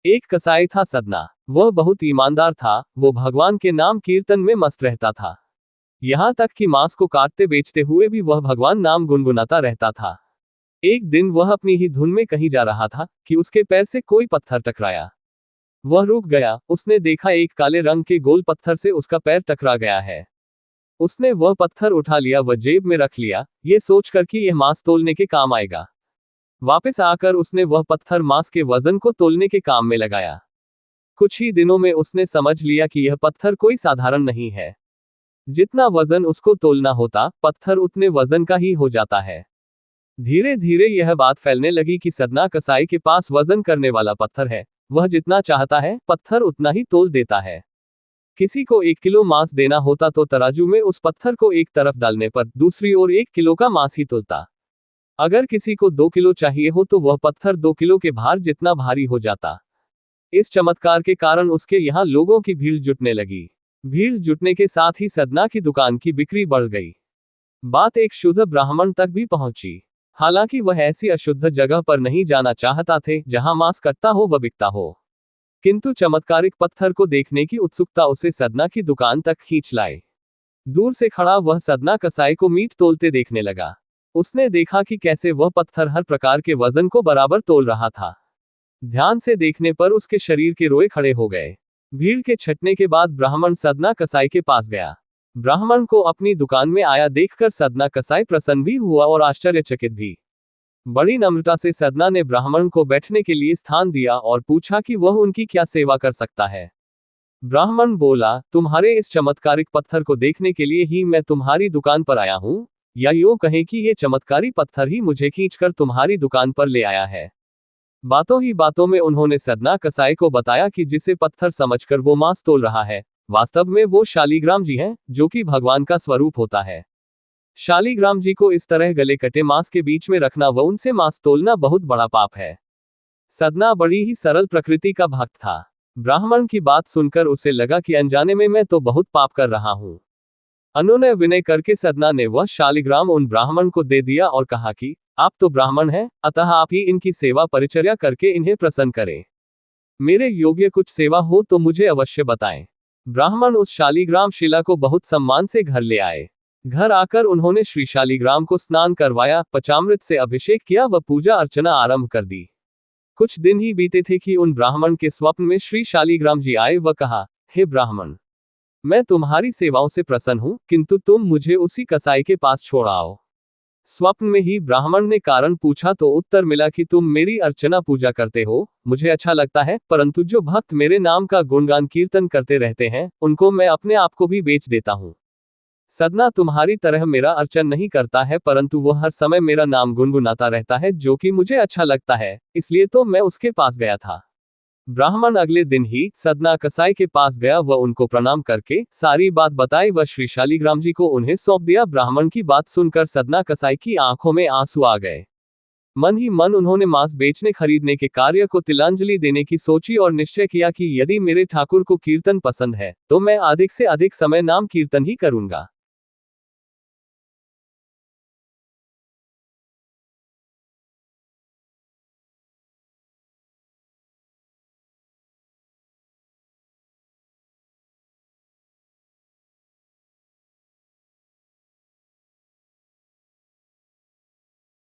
एक कसाई था सदना। वह बहुत ईमानदार था। वो भगवान के नाम कीर्तन में मस्त रहता था। यहाँ तक कि मांस को काटते बेचते हुए भी वह भगवान नाम गुनगुनाता रहता था। एक दिन वह अपनी ही धुन में कहीं जा रहा था कि उसके पैर से कोई पत्थर टकराया। वह रुक गया। उसने देखा एक काले रंग के गोल पत्थर से उसका पैर टकरा गया है। उसने वह पत्थर उठा लिया व जेब में रख लिया, ये सोचकर कि यह मांस तोलने के काम आएगा। वापस आकर उसने वह पत्थर मांस के वजन को तोलने के काम में लगाया। कुछ ही दिनों में उसने समझ लिया कि यह पत्थर कोई साधारण नहीं है। जितना वजन उसको तोलना होता, पत्थर उतने वजन का ही हो जाता है। धीरे धीरे यह बात फैलने लगी कि सदना कसाई के पास वजन करने वाला पत्थर है। वह जितना चाहता है पत्थर उतना ही तोल देता है। किसी को 1 किलो मांस देना होता तो तराजू में उस पत्थर को एक तरफ डालने पर दूसरी ओर 1 किलो का मांस ही तोलता। अगर किसी को 2 किलो चाहिए हो तो वह पत्थर 2 किलो के भार जितना भारी हो जाता। इस चमत्कार के कारण उसके यहाँ लोगों की भीड़ जुटने लगी। भीड़ जुटने के साथ ही सदना की दुकान की बिक्री बढ़ गई। बात एक शुद्ध ब्राह्मण तक भी पहुंची। हालांकि वह ऐसी अशुद्ध जगह पर नहीं जाना चाहता थे जहां मांस कटता हो व बिकता हो, किंतु चमत्कारिक पत्थर को देखने की उत्सुकता उसे सदना की दुकान तक खींच लाए। दूर से खड़ा वह सदना कसाई को मीट तोलते देखने लगा। उसने देखा कि कैसे वह पत्थर हर प्रकार के वजन को बराबर तोल रहा था। ध्यान से देखने पर उसके शरीर के रोए खड़े हो गए। भीड़ के छटने के बाद ब्राह्मण सदना कसाई के पास गया। ब्राह्मण को अपनी दुकान में आया देखकर सदना कसाई प्रसन्न भी हुआ और आश्चर्यचकित भी। बड़ी नम्रता से सदना ने ब्राह्मण को बैठने के लिए स्थान दिया और पूछा कि वह उनकी क्या सेवा कर सकता है। ब्राह्मण बोला, तुम्हारे इस चमत्कारिक पत्थर को देखने के लिए ही मैं तुम्हारी दुकान पर आया हूँ, या यूं कहें कि ये चमत्कारी पत्थर ही मुझे खींचकर तुम्हारी दुकान पर ले आया है। बातों ही बातों में उन्होंने सदना कसाई को बताया कि जिसे पत्थर समझकर वो मांस तोल रहा है, वास्तव में वो शालिग्राम जी हैं, जो कि भगवान का स्वरूप होता है। शालिग्राम जी को इस तरह गले कटे मांस के बीच में रखना व उनसे मांस तोलना बहुत बड़ा पाप है। सदना बड़ी ही सरल प्रकृति का भक्त था। ब्राह्मण की बात सुनकर उसे लगा कि अनजाने में मैं तो बहुत पाप कर रहा हूं। अनुनय विनय करके सदना ने वह शालिग्राम उन ब्राह्मण को दे दिया और कहा कि आप तो ब्राह्मण हैं, अतः आप ही इनकी सेवा परिचर्या करके इन्हें प्रसन्न करें। मेरे योग्य कुछ सेवा हो तो मुझे अवश्य बताएं। ब्राह्मण उस शालिग्राम शिला को बहुत सम्मान से घर ले आए। घर आकर उन्होंने श्री शालिग्राम को स्नान करवाया, पंचामृत से अभिषेक किया व पूजा अर्चना आरंभ कर दी। कुछ दिन ही बीते थे कि उन ब्राह्मण के स्वप्न में श्री शालिग्राम जी आए व कहा, हे ब्राह्मण, मैं तुम्हारी सेवाओं से प्रसन्न हूं, किंतु तुम मुझे उसी कसाई के पास छोड़ आओ। स्वप्न में ही ब्राह्मण ने कारण पूछा तो उत्तर मिला कि तुम मेरी अर्चना पूजा करते हो, मुझे अच्छा लगता है, परंतु जो भक्त मेरे नाम का गुणगान कीर्तन करते रहते हैं, उनको मैं अपने आप को भी बेच देता हूँ। सदना तुम्हारी तरह मेरा अर्चन नहीं करता है, परंतु वह हर समय मेरा नाम गुनगुनाता रहता है, जो कि मुझे अच्छा लगता है, इसलिए तो मैं उसके पास गया था। ब्राह्मण अगले दिन ही सदना कसाई के पास गया व उनको प्रणाम करके सारी बात बताई व श्री शालिग्राम जी को उन्हें सौंप दिया। ब्राह्मण की बात सुनकर सदना कसाई की आंखों में आंसू आ गए। मन ही मन उन्होंने मांस बेचने खरीदने के कार्य को तिलांजलि देने की सोची और निश्चय किया कि यदि मेरे ठाकुर को कीर्तन पसंद है तो मैं अधिक से अधिक समय नाम कीर्तन ही करूंगा।